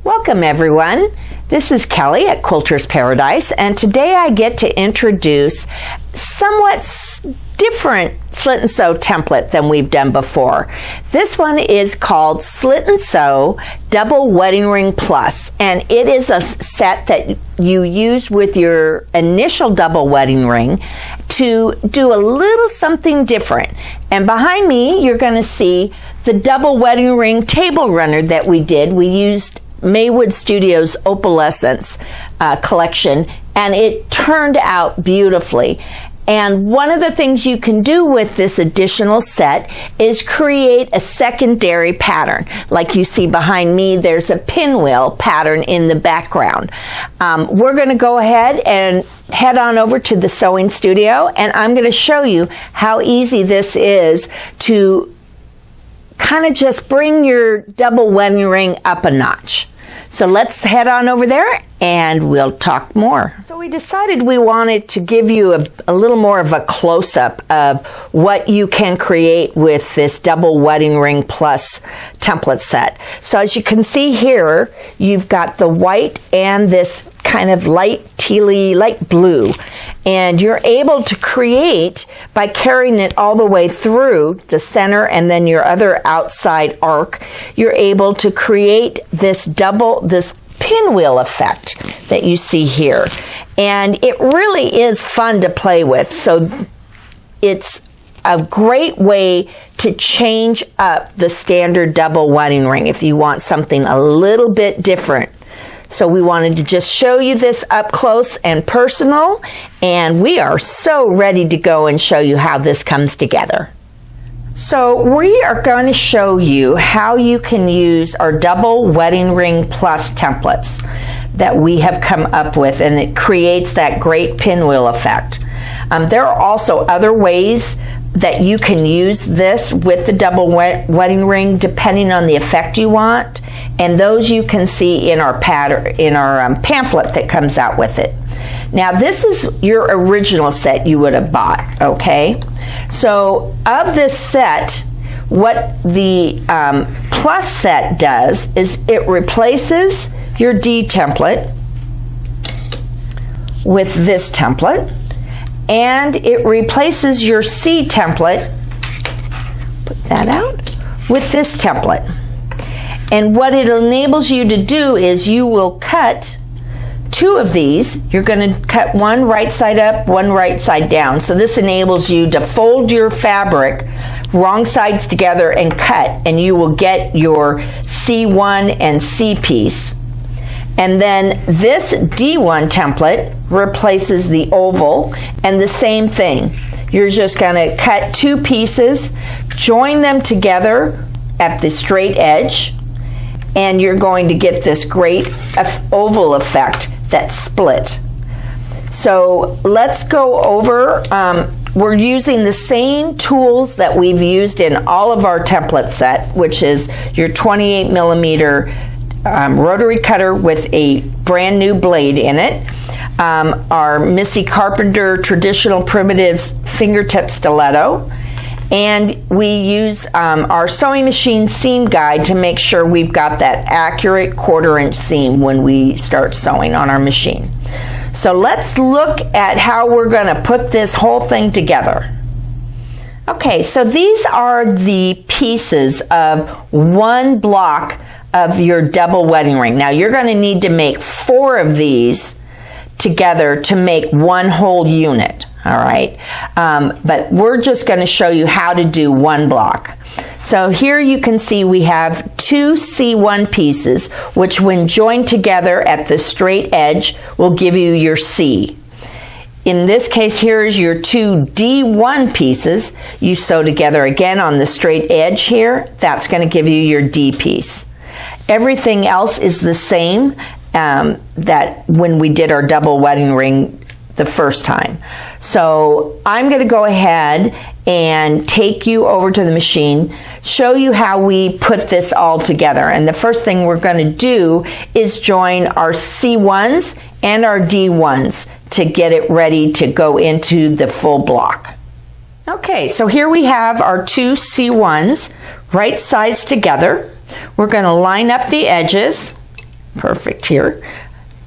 Welcome everyone. This is Kelly at Quilter's Paradise, and today I get to introduce somewhat different slit and sew template than we've done before. This one is called Slit N Sew Double Wedding Ring Plus, and it is a set that you use with your initial double wedding ring to do a little something different. And behind me you're going to see the double wedding ring table runner that we did. We used Maywood Studios Opalescence collection, and it turned out beautifully. And one of the things you can do with this additional set is create a secondary pattern. Like you see behind me, there's a pinwheel pattern in the background. We're going to go ahead and head on over to the sewing studio, and I'm going to show you how easy this is to kind of just bring your double wedding ring up a notch. So let's head on over there and we'll talk more. So we decided we wanted to give you a little more of a close-up of what you can create with this double wedding ring plus template set. So as you can see here, you've got the white and this kind of light tealy, light blue. And you're able to create by carrying it all the way through the center and then your other outside arc. You're able to create this pinwheel effect that you see here. And it really is fun to play with. So it's a great way to change up the standard double wedding ring if you want something a little bit different. So we wanted to just show you this up close and personal, and we are so ready to go and show you how this comes together. So we are going to show you how you can use our double wedding ring plus templates that we have come up with, and it creates that great pinwheel effect. There are also other ways that you can use this with the double wedding ring depending on the effect you want, and those you can see in our pattern, in our pamphlet that comes out with it. Now this is your original set you would have bought, okay? So of this set, what the plus set does is it replaces your D template with this template, and it replaces your C template, put that out, with this template. And what it enables you to do is you will cut two of these. You're going to cut one right side up, one right side down. So this enables you to fold your fabric wrong sides together and cut, and you will get your C1 and C piece. And then this D1 template replaces the oval, and the same thing. You're just going to cut two pieces, join them together at the straight edge, and you're going to get this great oval effect that's split. So let's go over, we're using the same tools that we've used in all of our template set, which is your 28 millimeter rotary cutter with a brand new blade in it, our Missy Carpenter traditional primitives fingertip stiletto, and we use our sewing machine seam guide to make sure we've got that accurate 1/4 inch seam when we start sewing on our machine. So let's look at how we're going to put this whole thing together. Okay, so these are the pieces of one block of your double wedding ring. Now you're going to need to make 4 of these together to make one whole unit. All right, but we're just going to show you how to do one block. So here you can see we have 2 C1 pieces, which when joined together at the straight edge will give you your C. In this case, here is your 2 D1 pieces. You sew together again on the straight edge here. That's going to give you your D piece. Everything else is the same that when we did our double wedding ring the first time. So I'm going to go ahead and take you over to the machine, show you how we put this all together. And the first thing we're going to do is join our C1s and our D1s to get it ready to go into the full block. Okay, so here we have our 2 C1s right sides together. We're going to line up the edges Perfect here.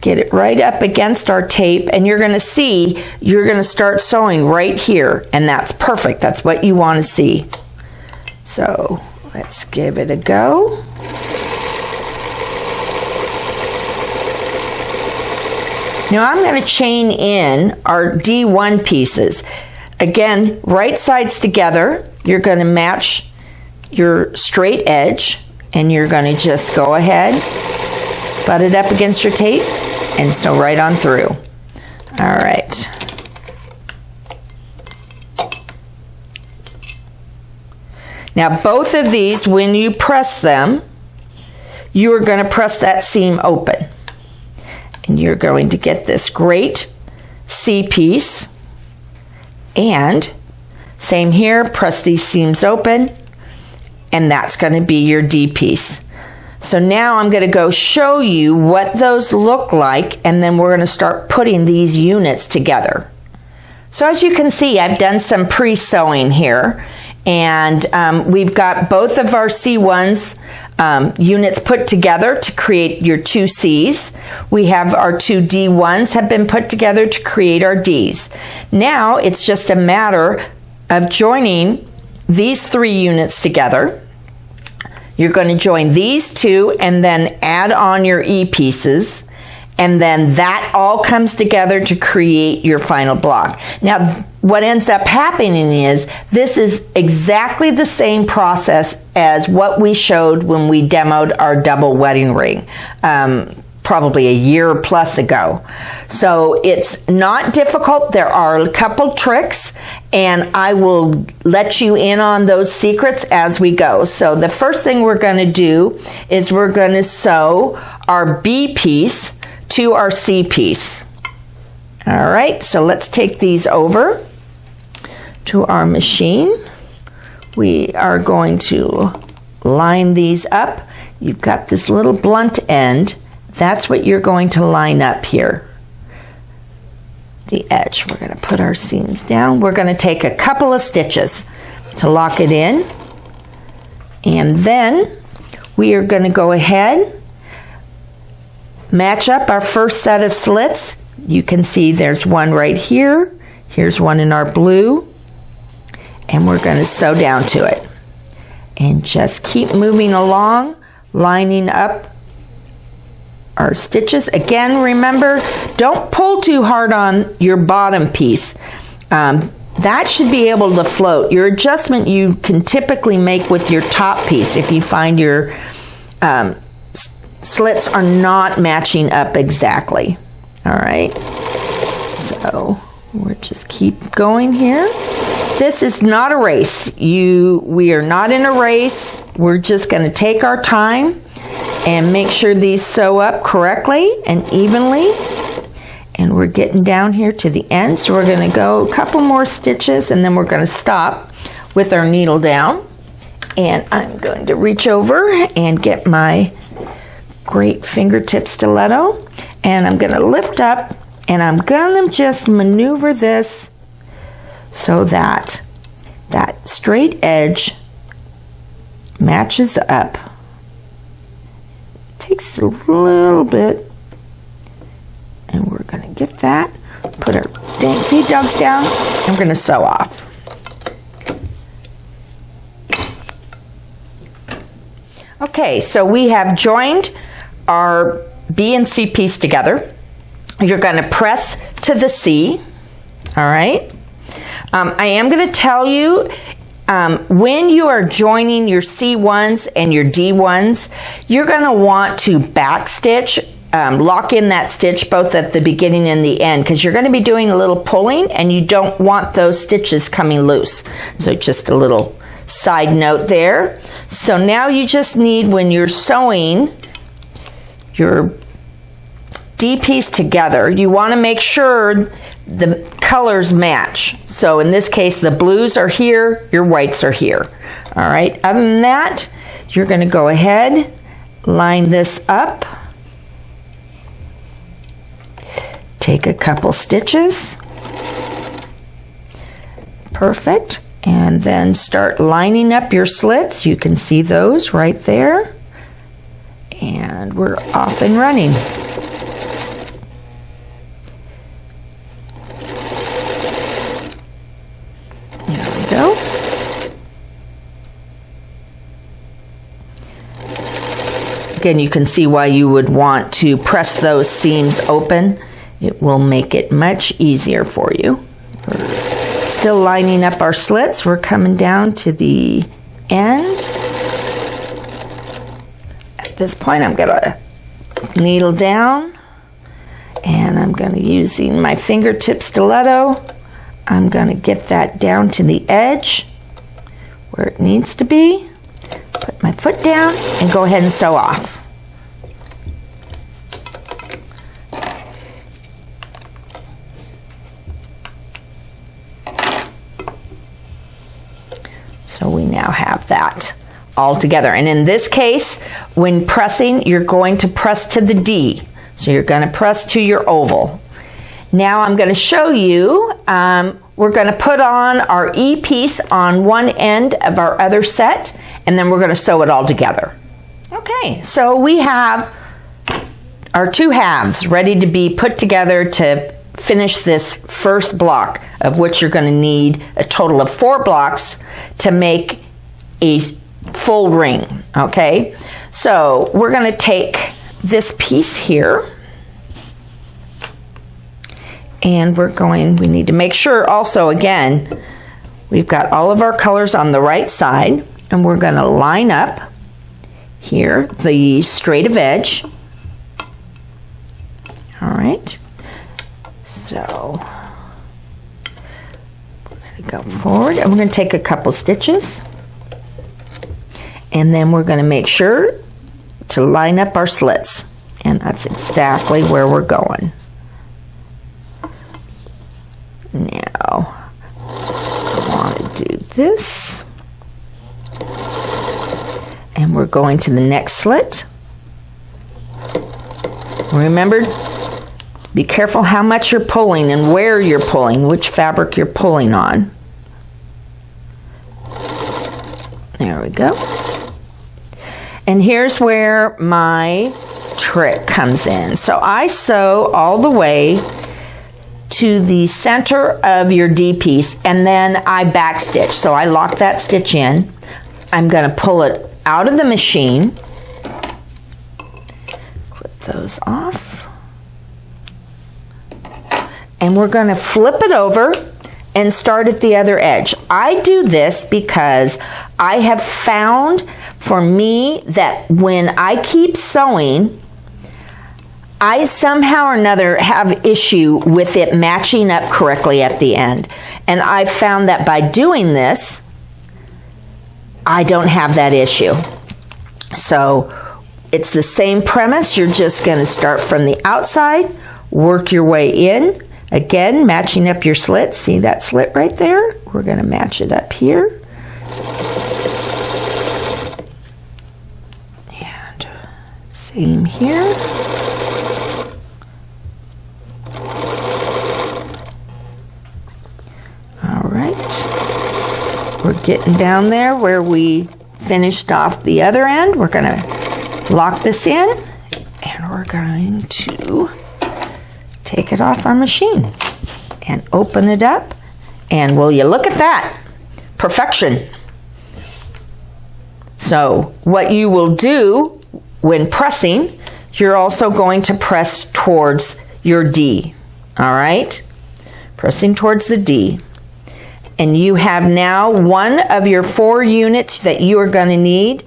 Get it right up against our tape, and you're going to see, you're going to start sewing right here, and that's perfect. That's what you want to see. So let's give it a go. Now I'm going to chain in our D1 pieces. Again, right sides together. You're going to match your straight edge, and you're going to just go ahead, butt it up against your tape, and sew right on through. All right. Now both of these, when you press them, you are going to press that seam open. And you're going to get this great C piece. And same here, press these seams open, and that's going to be your D piece. So now I'm going to go show you what those look like, and then we're going to start putting these units together. So as you can see, I've done some pre-sewing here, and we've got both of our C1s units put together to create your two Cs. We have our two D1s have been put together to create our Ds. Now it's just a matter of joining these three units together. You're going to join these two and then add on your E pieces, and then that all comes together to create your final block. Now what ends up happening is this is exactly the same process as what we showed when we demoed our double wedding ring probably a year plus ago. So it's not difficult. There are a couple tricks, and I will let you in on those secrets as we go. So the first thing we're going to do is we're going to sew our B piece to our C piece. All right, so let's take these over to our machine. We are going to line these up. You've got this little blunt end. That's what you're going to line up here. The edge. We're going to put our seams down. We're going to take a couple of stitches to lock it in. And then we are going to go ahead, match up our first set of slits. You can see there's one right here. Here's one in our blue. And we're going to sew down to it. And just keep moving along, lining up our stitches. Again, remember, don't pull too hard on your bottom piece. That should be able to float. Your adjustment you can typically make with your top piece if you find your slits are not matching up exactly. All right, so we'll just keep going here. This is not a race. We are not in a race. We're just going to take our time and make sure these sew up correctly and evenly. And we're getting down here to the end, so we're going to go a couple more stitches, and then we're going to stop with our needle down. And I'm going to reach over and get my great fingertip stiletto, and I'm going to lift up, and I'm going to just maneuver this so that that straight edge matches up. Takes a little bit, and we're going to get that, put our feed dogs down, and we're going to sew off. Okay, so we have joined our B and C piece together. You're going to press to the C, all right? I am going to tell you, when you are joining your C1s and your D1s, you're going to want to backstitch, lock in that stitch both at the beginning and the end, because you're going to be doing a little pulling and you don't want those stitches coming loose. So just a little side note there. So now you just need, when you're sewing your D piece together, you want to make sure the colors match. So in this case, the blues are here, your whites are here. All right, other than that, you're going to go ahead, line this up, take a couple stitches, perfect, and then start lining up your slits. You can see those right there. And we're off and running. There we go. Again, you can see why you would want to press those seams open. It will make it much easier for you. We're still lining up our slits. We're coming down to the end. At this point, I'm gonna needle down, and I'm gonna, using my fingertip stiletto, I'm gonna get that down to the edge where it needs to be. Put my foot down and go ahead and sew off. So we now have that all together. And in this case, when pressing, you're going to press to the D. So you're going to press to your oval. Now I'm going to show you, we're going to put on our E piece on one end of our other set, and then we're going to sew it all together. Okay, so we have our two halves ready to be put together to finish this first block, of which you're going to need a total of 4 blocks to make a full ring. Okay, so we're going to take this piece here, and we need to make sure also, again, we've got all of our colors on the right side, and we're going to line up here the straight of edge. All right, so we're going to go forward, and we're going to take a couple stitches, and then we're going to make sure to line up our slits, and that's exactly where we're going. Now, I want to do this, and we're going to the next slit. Remember, be careful how much you're pulling and where you're pulling, which fabric you're pulling on. There we go. And here's where my trick comes in. So I sew all the way to the center of your D piece, and then I back stitch. So I lock that stitch in. I'm going to pull it out of the machine. Clip those off. And we're going to flip it over and start at the other edge. I do this because I have found for me that when I keep sewing, I somehow or another have issue with it matching up correctly at the end. And I've found that by doing this, I don't have that issue. So it's the same premise. You're just going to start from the outside, work your way in. Again, matching up your slits. See that slit right there? We're going to match it up here. And same here. All right. We're getting down there where we finished off the other end. We're going to lock this in, and we're going to take it off our machine and open it up, and will you look at that? Perfection. So what you will do when pressing, you're also going to press towards your D. All right? Pressing towards the D. And you have now one of your 4 units that you are going to need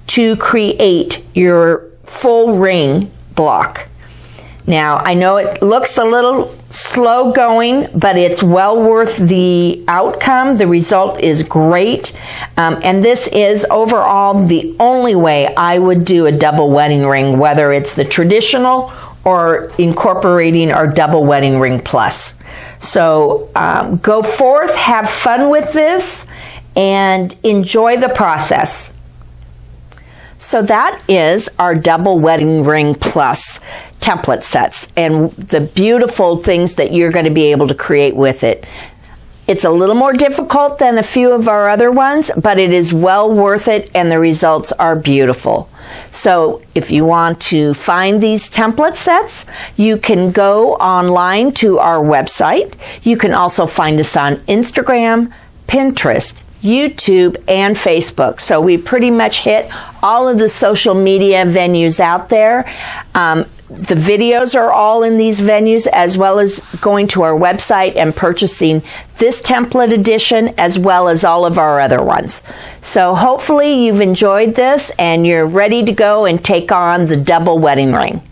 to create your full ring block. Now, I know it looks a little slow going, but it's well worth the outcome. The result is great. And this is overall the only way I would do a double wedding ring, whether it's the traditional or incorporating our double wedding ring plus. So go forth, have fun with this, and enjoy the process. So that is our double wedding ring plus template sets and the beautiful things that you're going to be able to create with it. It's a little more difficult than a few of our other ones, but it is well worth it and the results are beautiful. So if you want to find these template sets, you can go online to our website. You can also find us on Instagram, Pinterest, YouTube, and Facebook. So we pretty much hit all of the social media venues out there. The videos are all in these venues, as well as going to our website and purchasing this template edition, as well as all of our other ones. So hopefully you've enjoyed this and you're ready to go and take on the double wedding ring.